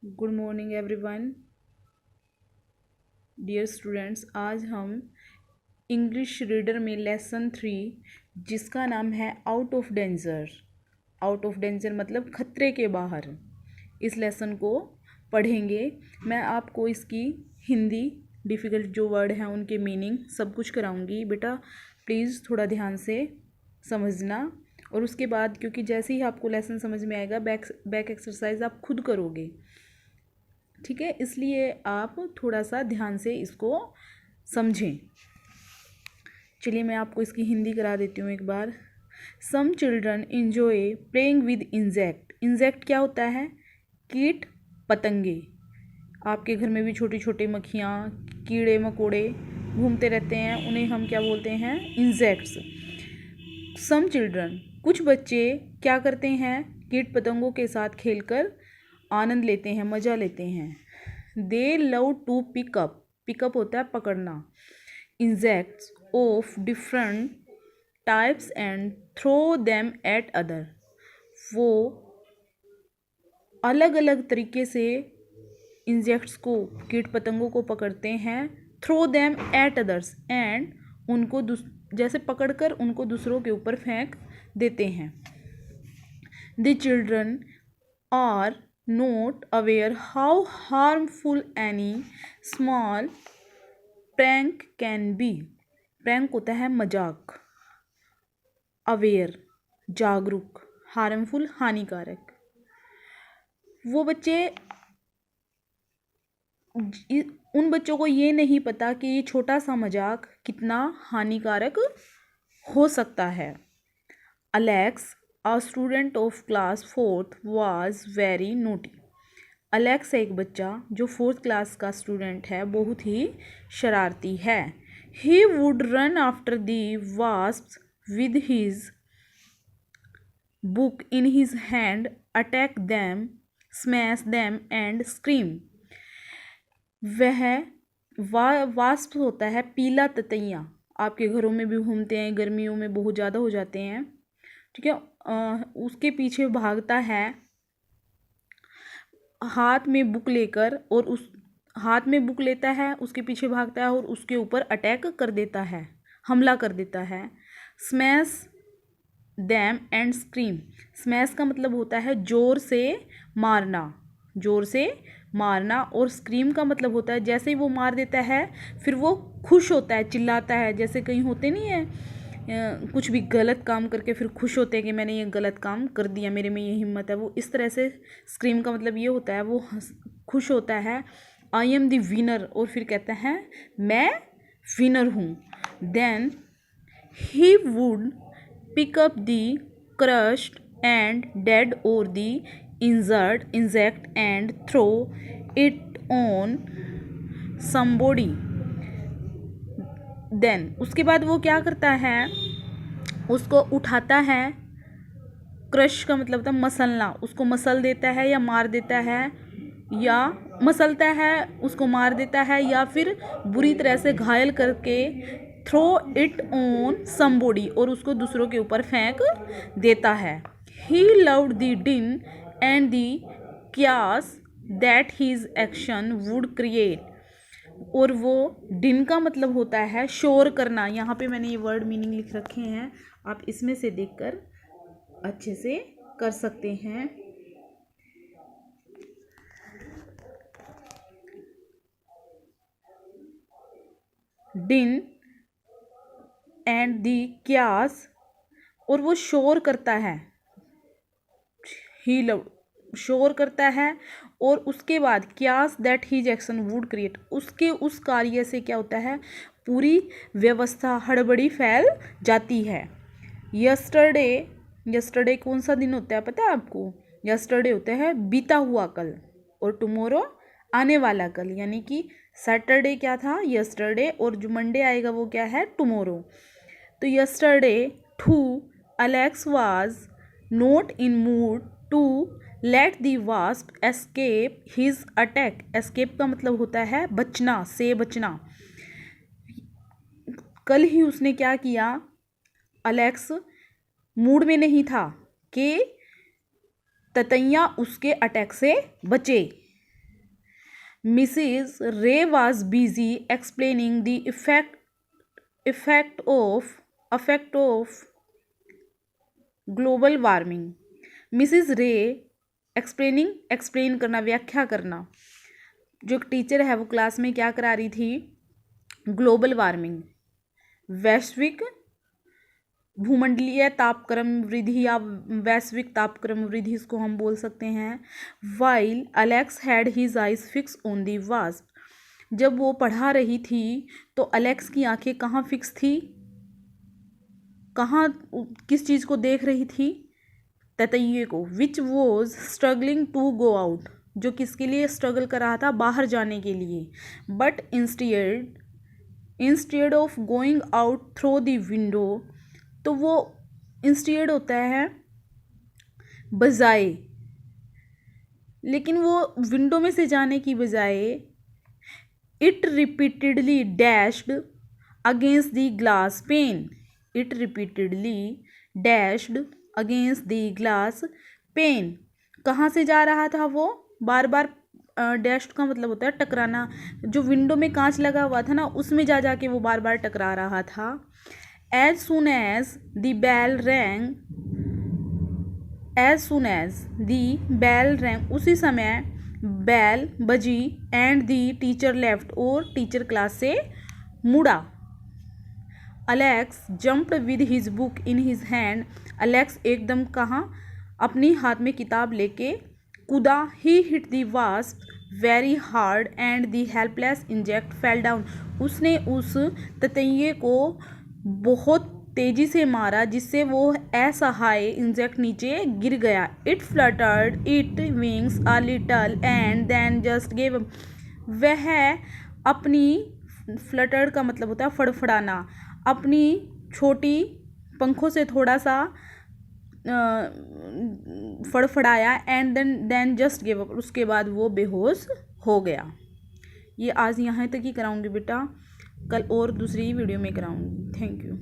Good morning everyone. Dear students, आज हम English reader में लेसन 3 जिसका नाम है आउट ऑफ डेंजर मतलब खतरे के बाहर, इस लेसन को पढ़ेंगे। मैं आपको इसकी हिंदी डिफ़िकल्ट जो वर्ड हैं उनके मीनिंग सब कुछ कराऊंगी। बेटा प्लीज़ थोड़ा ध्यान से समझना, और उसके बाद क्योंकि जैसे ही आपको लेसन समझ में आएगा बैक एक्सरसाइज आप खुद करोगे, ठीक है, इसलिए आप थोड़ा सा ध्यान से इसको समझें। चलिए मैं आपको इसकी हिंदी करा देती हूँ एक बार। Some children enjoy playing with insect. Insect क्या होता है? कीट पतंगे। आपके घर में भी छोटी छोटी मक्खियाँ, कीड़े मकोड़े घूमते रहते हैं, उन्हें हम क्या बोलते हैं? इंसेक्ट्स। सम चिल्ड्रन कुछ बच्चे क्या करते हैं? कीट पतंगों के साथ खेलकर आनंद लेते हैं, मज़ा लेते हैं। They love to pick up, pick up होता है पकड़ना, insects of different types and throw them at other. वो अलग अलग तरीके से इंसेक्ट्स को, कीट पतंगों को पकड़ते हैं। Throw them at others, and उनको जैसे पकड़कर उनको दूसरों के ऊपर फेंक देते हैं। The children are not aware how harmful any small prank can be. prank होता है मजाक, अवेयर जागरूक, हार्मफुल हानिकारक। वो बच्चे, उन बच्चों को ये नहीं पता कि ये छोटा सा मजाक कितना हानिकारक हो सकता है। Alex, a student of class 4th was very naughty. Alex एक बच्चा जो 4th क्लास का स्टूडेंट है, बहुत ही शरारती है। He would run after the wasps with his book in his hand, attack them, smash them and scream. Wasp होता है पीला ततैया, आपके घरों में भी घूमते हैं, गर्मियों में बहुत ज़्यादा हो जाते हैं, ठीक है। उसके पीछे भागता है हाथ में बुक लेकर, और उस हाथ में बुक लेता है, उसके पीछे भागता है और उसके ऊपर अटैक कर देता है, हमला कर देता है। Smash them and scream. Smash का मतलब होता है जोर से मारना, जोर से मारना, और स्क्रीम का मतलब होता है जैसे ही वो मार देता है फिर वो खुश होता है, चिल्लाता है। जैसे कहीं होते नहीं है कुछ भी गलत काम करके फिर खुश होते हैं कि मैंने ये गलत काम कर दिया, मेरे में ये हिम्मत है, वो इस तरह से स्क्रीम का मतलब ये होता है, वो खुश होता है। आई एम द विनर, और फिर कहता है मैं विनर हूँ। Then he would pick up the crushed and dead और the injured insect and throw it on somebody. Then उसके बाद वो क्या करता है? उसको उठाता है। क्रश का मतलब था मसलना, उसको मसल देता है या मार देता है, या मसलता है उसको मार देता है, या फिर बुरी तरह से घायल करके थ्रो इट ऑन समबॉडी, और उसको दूसरों के ऊपर फेंक देता है। ही लव्ड द डिन एंड द क्यास that his action would create. और वो डिन का मतलब होता है शोर करना। यहाँ पे मैंने ये वर्ड मीनिंग लिख रखे हैं, आप इसमें से देखकर अच्छे से कर सकते हैं। डिन एंड दी क्यास, और वो शोर करता है, ही लव शोर करता है, और उसके बाद guess that his action would create, उसके उस कार्य से क्या होता है? पूरी व्यवस्था हड़बड़ी फैल जाती है। यस्टरडे, यस्टरडे कौन सा दिन होता है पता है आपको? यस्टरडे होता है बीता हुआ कल, और टुमारो आने वाला कल, यानी कि सैटरडे क्या था? यस्टरडे, और जो मंडे आएगा वो क्या है? टुमारो। तो yesterday too Alex was not in mood to let the wasp escape his attack. Escape का मतलब होता है बचना, से बचना। कल ही उसने क्या किया? अलेक्स मूड में नहीं था कि ततैया उसके अटैक से बचे। मिसिज रे was busy explaining the effect of global warming. Mrs रे एक्सप्लेन करना, व्याख्या करना। जो टीचर है वो क्लास में क्या करा रही थी? ग्लोबल वार्मिंग, वैश्विक भूमंडलीय तापक्रम वृद्धि या वैश्विक तापक्रम वृद्धि, इसको हम बोल सकते हैं। While Alex had his eyes fix on the wasp. जब वो पढ़ा रही थी तो अलेक्स की आंखें कहाँ फिक्स थी? कहाँ, किस चीज़ को देख रही थी? ततैये को। Which was struggling to go out, जो किसके लिए स्ट्रगल कर रहा था? बाहर जाने के लिए। But instead of going out through the window, तो वो इंस्टेड होता है बजाय, लेकिन वो विंडो में से जाने की बजाय it repeatedly dashed against the glass pen. It repeatedly dashed against the glass pen. कहाँ से जा रहा था वो? बार बार, डैश्ड का मतलब होता है टकराना। जो विंडो में कांच लगा हुआ था ना, उसमें जा के वो बार बार टकरा रहा था। As soon as the bell rang, उसी समय बैल बजी एंड दी टीचर लेफ्ट, और टीचर क्लास से मुड़ा। Alex jumped with his book in his hand. Alex एकदम कहाँ? अपनी हाथ में किताब लेके कूदा। He hit the wasp very hard and the helpless insect fell down. उसने उस ततैये को बहुत तेजी से मारा जिससे वो असहाय इंसेक्ट नीचे गिर गया। It fluttered it wings a little and then just gave. वह अपनी, फ्लटर्ड का मतलब होता है फड़फड़ाना, अपनी छोटी पंखों से थोड़ा सा फड़फड़ाया and then just give up, उसके बाद वो बेहोश हो गया। ये आज यहाँ तक ही कराऊंगी बेटा, कल और दूसरी वीडियो में कराऊंगी। Thank you.